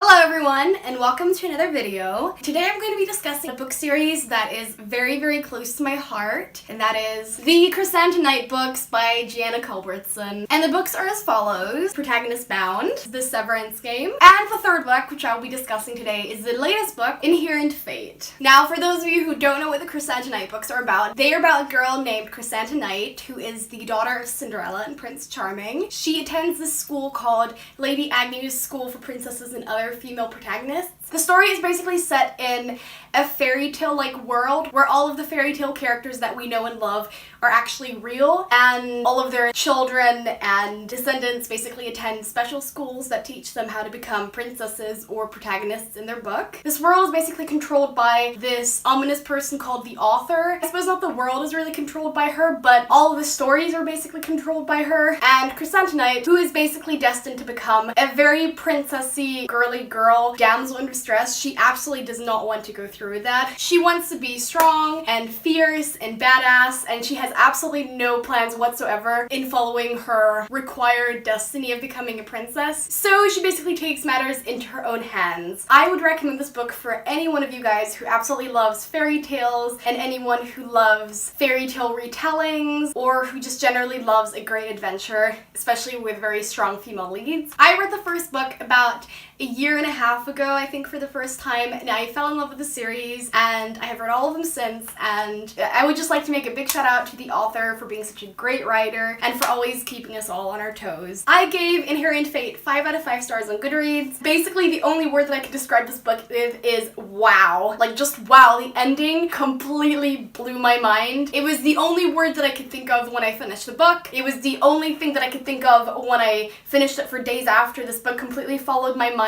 Hello everyone, and welcome to another video. Today I'm going to be discussing a book series that is very close to my heart, and that is the Crisanta Night books by Geanna Culbertson. And the books are as follows: Protagonist Bound, The Severance Game, and the third book, which I'll be discussing today, is the latest book, Inherent Fate. Now, for those of you who don't know what the Crisanta Night books are about, they are about a girl named Crisanta Night, who is the daughter of Cinderella and Prince Charming. She attends this school called Lady Agnew's School for Princesses and Other Female Protagonists. The story is basically set in a fairy tale-like world where all of the fairy tale characters that we know and love are actually real, and all of their children and descendants basically attend special schools that teach them how to become princesses or protagonists in their book. This world is basically controlled by this ominous person called the author. I suppose not the world is really controlled by her, but all of the stories are basically controlled by her. And Crisanta Night, who is basically destined to become a very princessy, girly girl, damsel in distress, she absolutely does not want to go through that. She wants to be strong and fierce and badass, and she has absolutely no plans whatsoever in following her required destiny of becoming a princess. So she basically takes matters into her own hands. I would recommend this book for any one of you guys who absolutely loves fairy tales, and anyone who loves fairy tale retellings, or who just generally loves a great adventure, especially with very strong female leads. I read the first book about a year and a half ago, I think, for the first time, and I fell in love with the series, and I have read all of them since, and I would just like to make a big shout out to the author for being such a great writer and for always keeping us all on our toes. I gave Inherent Fate 5 out of 5 stars on Goodreads. Basically, the only word that I can describe this book with is wow. Like, just wow. The ending completely blew my mind. It was the only word that I could think of when I finished the book. It was the only thing that I could think of when I finished it for days after. This book completely followed my mind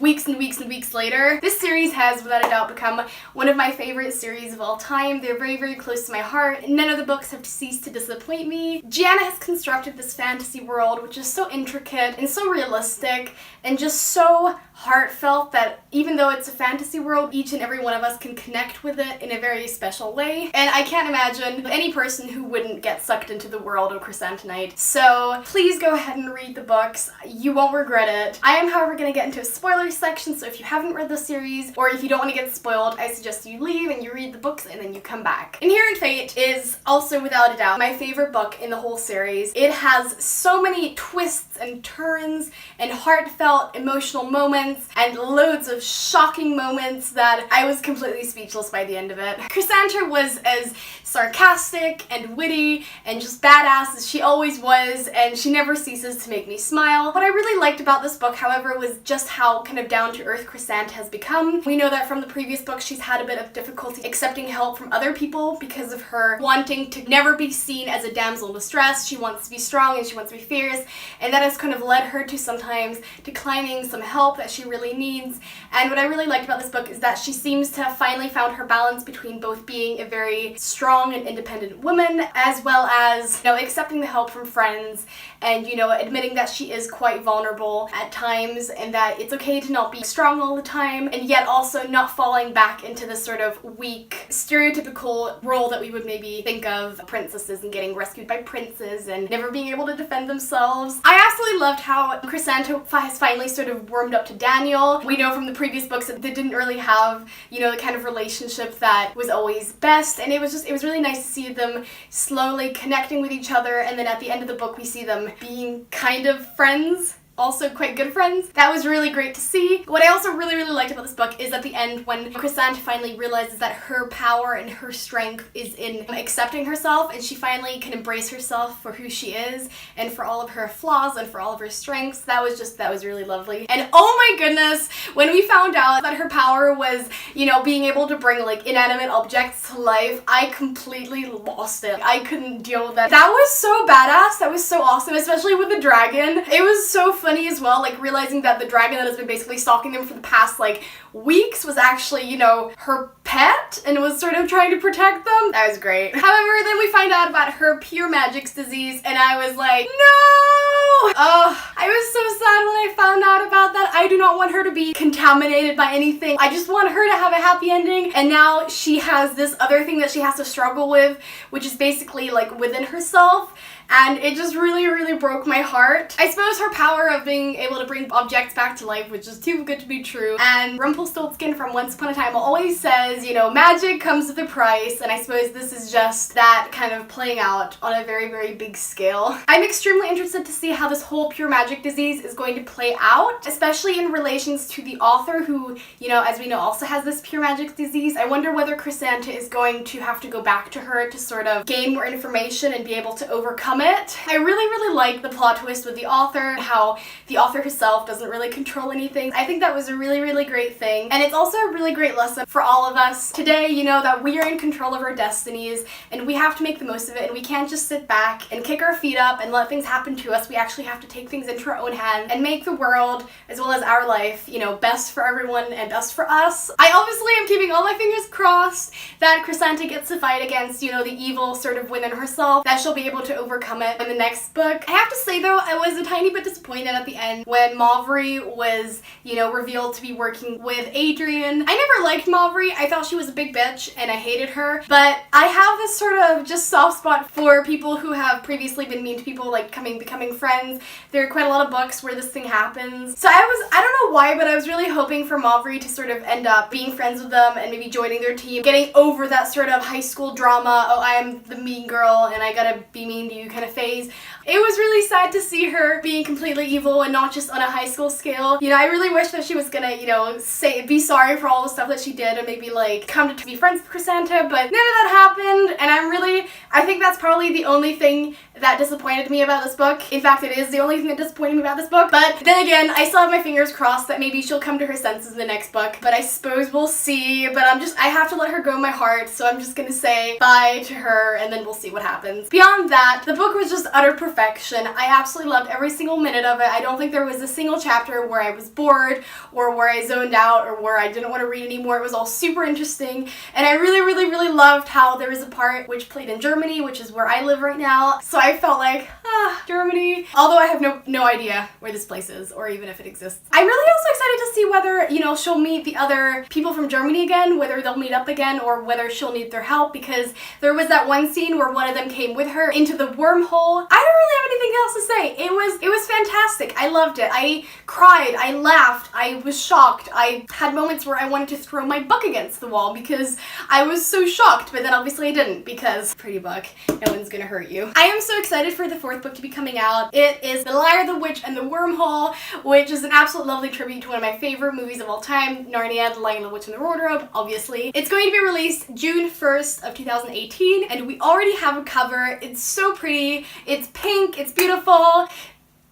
weeks and weeks later. This series has, without a doubt, become one of my favorite series of all time. They're very close to my heart. None of the books have ceased to disappoint me. Geanna has constructed this fantasy world which is so intricate and so realistic and just so heartfelt that even though it's a fantasy world, each and every one of us can connect with it in a very special way. And I can't imagine any person who wouldn't get sucked into the world of Crisanta Night. So please go ahead and read the books. You won't regret it. I am, however, going to get into a spoiler section, so if you haven't read the series, or if you don't want to get spoiled, I suggest you leave and you read the books and then you come back. Inherent Fate is also, without a doubt, my favorite book in the whole series. It has so many twists and turns and heartfelt emotional moments and loads of shocking moments that I was completely speechless by the end of it. Crisanta was as sarcastic and witty and just badass as she always was, and she never ceases to make me smile. What I really liked about this book, however, was just how kind of down-to-earth Crisanta has become. We know that from the previous book she's had a bit of difficulty accepting help from other people because of her wanting to never be seen as a damsel in distress. She wants to be strong and she wants to be fierce, and that has kind of led her to sometimes declining some help that she really needs. And what I really liked about this book is that she seems to have finally found her balance between both being a very strong and independent woman, as well as, you know, accepting the help from friends and, you know, admitting that she is quite vulnerable at times and that it's okay to not be strong all the time, and yet also not falling back into this sort of weak, stereotypical role that we would maybe think of princesses and getting rescued by princes and never being able to defend themselves. I absolutely loved how Crisanta has finally sort of warmed up to Daniel. We know from the previous books that they didn't really have, you know, the kind of relationship that was always best, and it was really nice to see them slowly connecting with each other, and then at the end of the book we see them being kind of friends. Also quite good friends. That was really great to see. What I also really liked about this book is at the end when Crisanta finally realizes that her power and her strength is in accepting herself, and she finally can embrace herself for who she is and for all of her flaws and for all of her strengths. That was really lovely. And oh my goodness, when we found out that her power was, you know, being able to bring like inanimate objects to life, I completely lost it. I couldn't deal with that. That was so badass. That was so awesome, especially with the dragon. It was so funny as well, like realizing that the dragon that has been basically stalking them for the past like weeks was actually, you know, her pet and was sort of trying to protect them. That was great. However, then we find out about her pure magic's disease, and I was like, no! Oh, I was so sad when I found out about that. I do not want her to be contaminated by anything. I just want her to have a happy ending, and now she has this other thing that she has to struggle with, which is basically like within herself. and it just really, really broke my heart. I suppose her power of being able to bring objects back to life was just too good to be true, and Rumpelstiltskin from Once Upon a Time always says, you know, magic comes with a price, and I suppose this is just that kind of playing out on a very, very big scale. I'm extremely interested to see how this whole pure magic disease is going to play out, especially in relations to the author who, you know, as we know, also has this pure magic disease. I wonder whether Crisanta is going to have to go back to her to sort of gain more information and be able to overcome it. I really, really like the plot twist with the author, how the author herself doesn't really control anything. I think that was a really, really great thing, and it's also a really great lesson for all of us today, you know, that we are in control of our destinies and we have to make the most of it, and we can't just sit back and kick our feet up and let things happen to us. We actually have to take things into our own hands and make the world, as well as our life, you know, best for everyone and best for us. I obviously am keeping all my fingers crossed that Crisanta gets to fight against, you know, the evil sort of within herself, that she'll be able to overcome it in the next book. I have to say though, I was a tiny bit disappointed at the end when Mauvery was, you know, revealed to be working with Adrian. I never liked Mauvery. I thought she was a big bitch and I hated her, but I have this sort of just soft spot for people who have previously been mean to people, like becoming friends. There are quite a lot of books where this thing happens. So I don't know why, but I was really hoping for Mauvery to sort of end up being friends with them and maybe joining their team, getting over that sort of high school drama, oh, I am the mean girl and I gotta be mean to you kind of phase. It was really sad to see her being completely evil and not just on a high school scale. You know, I really wish that she was gonna, you know, be sorry for all the stuff that she did and maybe like come to be friends with Crisanta, but none of that happened, and I think that's probably the only thing that disappointed me about this book. In fact, it is the only thing that disappointed me about this book, but then again, I still have my fingers crossed that maybe she'll come to her senses in the next book, but I suppose we'll see. But I have to let her go in my heart, so I'm just gonna say bye to her and then we'll see what happens. Beyond that, the book was just utter perfection. I absolutely loved every single minute of it. I don't think there was a single chapter where I was bored or where I zoned out or where I didn't want to read anymore. It was all super interesting, and I really, really, really loved how there was a part which played in Germany, which is where I live right now, so I felt like, Germany. Although I have no idea where this place is or even if it exists. I'm really also excited to see whether, you know, she'll meet the other people from Germany again, whether they'll meet up again or whether she'll need their help, because there was that one scene where one of them came with her into the wormhole. I don't really have anything else to say. It was fantastic. I loved it. I cried, I laughed, I was shocked. I had moments where I wanted to throw my book against the wall because I was so shocked, but then obviously I didn't, because pretty book, no one's gonna hurt you. I am so excited for the fourth book to be coming out. It is The Liar, the Witch, and the Wormhole, which is an absolute lovely tribute to one of my favorite movies of all time, Narnia, The Lion, the Witch, and the Wardrobe, obviously. It's going to be released June 1st of 2018, and we already have a cover. It's so pretty. It's pink. It's beautiful.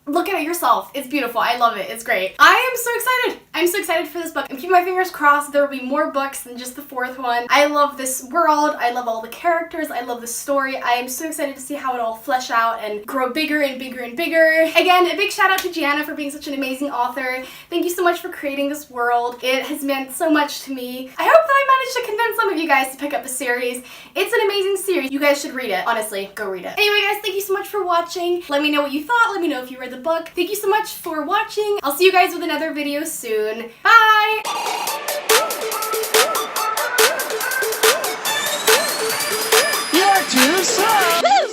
Look at it yourself. It's beautiful. I love it. It's great. I am so excited. I'm so excited for this book. I'm keeping my fingers crossed there will be more books than just the fourth one. I love this world. I love all the characters. I love the story. I am so excited to see how it all flesh out and grow bigger and bigger and bigger. Again, a big shout out to Geanna for being such an amazing author. Thank you so much for creating this world. It has meant so much to me. I hope that I managed to convince some of you guys to pick up the series. It's an amazing series. You guys should read it. Honestly, go read it. Anyway, guys, thank you so much for watching. Let me know what you thought. Let me know if you read the book. Thank you so much for watching. I'll see you guys with another video soon. Bye! You're too slow!